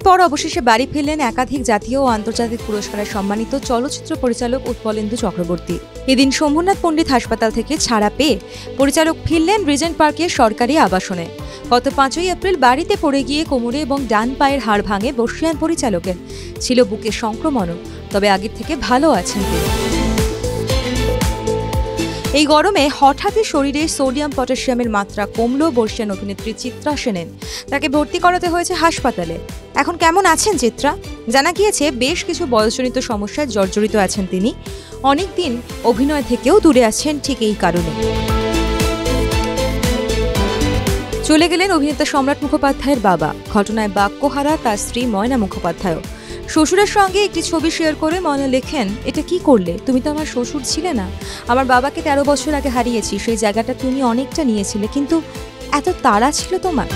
পর অবশেষে বাড়ি ফিরলেন একাধিক জাতীয় ও আন্তর্জাতিক পুরস্কারে সম্মানিত চলচ্চিত্র পরিচালক উৎপলেন্দু চক্রবর্তী। এদিন শম্ভুনাথ পণ্ডিত হাসপাতাল থেকে ছাড়া পেয়ে পরিচালক ফিরলেন রিজেন্ট পার্কের সরকারি আবাসনে। গত 5ই এপ্রিল বাড়িতে পড়ে গিয়ে কোমরে এবং ডান পায়ের হাড় ভাঙে বর্ষিয়ান পরিচালকের। ছিল বুকে সংক্রমণও, তবে আগের থেকে ভালো আছেন তিনি। এই গরমে হঠাৎই শরীরে সোডিয়াম পটাশিয়ামের মাত্রা কমল বর্ষিয়ান অভিনেত্রী চিত্রা সেনের। তাকে ভর্তি করাতে হয়েছে হাসপাতালে। এখন কেমন আছেন চিত্রা? জানা গিয়েছে বেশ কিছু বয়সজনিত সমস্যায় জর্জরিত আছেন তিনি। অনেকদিন অভিনয় থেকেও দূরে আছেন ঠিক এই কারণে। চলে গেলেন অভিনেতা সম্রাট মুখোপাধ্যায়ের বাবা। ঘটনায় বাক্যহারা তার স্ত্রী ময়না মুখোপাধ্যায়। শ্বশুরের সঙ্গে একটি ছবি শেয়ার করে ময়না লেখেন, এটা কি করলে? তুমি তো আমার শ্বশুর ছিলে না। আমার বাবাকে 13 বছর আগে হারিয়েছি, সেই জায়গাটা তুমি অনেকটা নিয়েছিলে, কিন্তু এত তাড়া ছিল তোমার।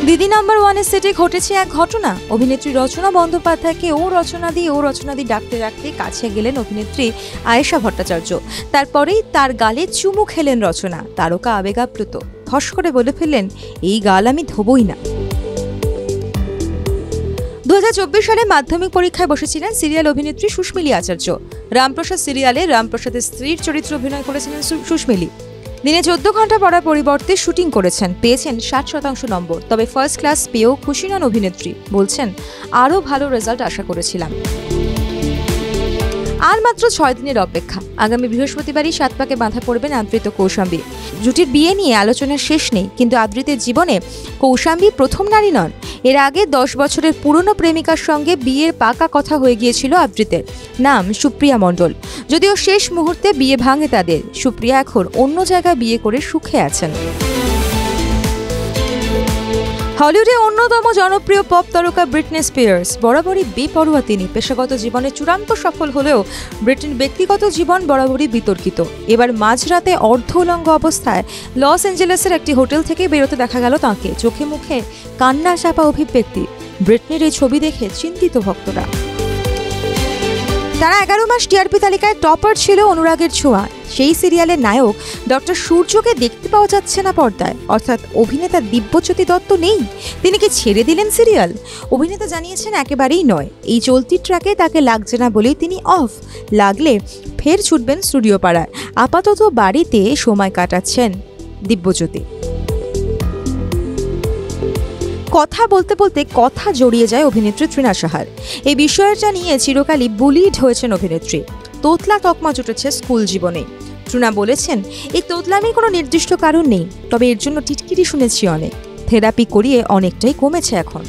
দিদি নাম্বার 1-এর সেটে ঘটেছে এক ঘটনা। অভিনেত্রী রচনা বন্দ্যোপাধ্যায়কে ও রচনা দি ডাকতে ডাকতে কাছে গেলেন অভিনেত্রী আয়েশা ভট্টাচার্য। তারপরেই তার গালে চুমু খেলেন রচনা। তারকা আবেগাপ্লুত, ফস করে বলে ফেললেন, এই গাল আমি ধোবই না। 2024 সালে মাধ্যমিক পরীক্ষায় বসেছিলেন সিরিয়াল অভিনেত্রী সুস্মিলি আচার্য। রামপ্রসাদ সিরিয়ালে রামপ্রসাদের স্ত্রীর চরিত্রে অভিনয় করেছিলেন সুস্মিলি। দিনে 14 ঘন্টা পড়ার পরিবর্তে শুটিং করেছেন, পেয়েছেন 60% নম্বর। তবে ফার্স্ট ক্লাস পেয়েও খুশি নন অভিনেত্রী, বলছেন আরও ভালো রেজাল্ট আশা করেছিলাম। আর মাত্র 6 দিনের অপেক্ষা। আগামী বৃহস্পতিবারই 7 পাকে বাঁধা পড়বেন আদৃত কৌশাম্বী। জুটির বিয়ে নিয়ে আলোচনার শেষ নেই, কিন্তু আদৃতের জীবনে কৌশাম্বী প্রথম নারী নন। এর আগে 10 বছরের পুরনো প্রেমিকার সঙ্গে বিয়ের পাকা কথা হয়ে গিয়েছিল আদৃতের। নাম সুপ্রিয়া মণ্ডল। যদিও শেষ মুহূর্তে বিয়ে ভাঙে তাদের। সুপ্রিয়া এখন অন্য জায়গায় বিয়ে করে সুখে আছেন। হলিউডে অন্যতম জনপ্রিয় পপ তারকা ব্রিটনি স্পিয়ার্স। বরাবরই বেপরোয়া তিনি। পেশাগত জীবনে চূড়ান্ত সফল হলেও ব্রিটনির ব্যক্তিগত জীবন বরাবরই বিতর্কিত। এবার মাঝরাতে অর্ধ উলঙ্গ অবস্থায় লস অ্যাঞ্জেলেসের একটি হোটেল থেকে বেরোতে দেখা গেল তাঁকে। চোখে মুখে কান্না চাপা অভিব্যক্তি। ব্রিটনির এই ছবি দেখে চিন্তিত ভক্তরা। তারা 11 মাস টিআরপি তালিকায় টপার ছিল অনুরাগের ছোঁয়া। সেই সিরিয়ালের নায়ক ডক্টর সূর্যকে দেখতে পাওয়া যাচ্ছে না পর্দায়, অর্থাৎ অভিনেতা দিব্যজ্যোতি দত্ত নেই। তিনি কি ছেড়ে দিলেন সিরিয়াল? অভিনেতা জানিয়েছেন একেবারেই নয়। এই চলতি ট্র্যাকে তাকে লাগছে না বলেই তিনি অফ। লাগলে ফের ছুটবেন স্টুডিও পাড়ায়। আপাতত বাড়িতে সময় কাটাচ্ছেন দিব্যজ্যোতি। কথা বলতে বলতে কথা জড়িয়ে যায় অভিনেত্রী তৃণা সাহার। এই বিষয়টা নিয়ে চিরকালই বুলিড হয়েছেন অভিনেত্রী। তোতলা তকমা জুটেছে স্কুল জীবনে। তৃণা বলেছেন, এই তোতলামির কোনো নির্দিষ্ট কারণ নেই, তবে এর জন্য টিটকিরি শুনেছি অনেক। থেরাপি করিয়ে অনেকটাই কমেছে এখন।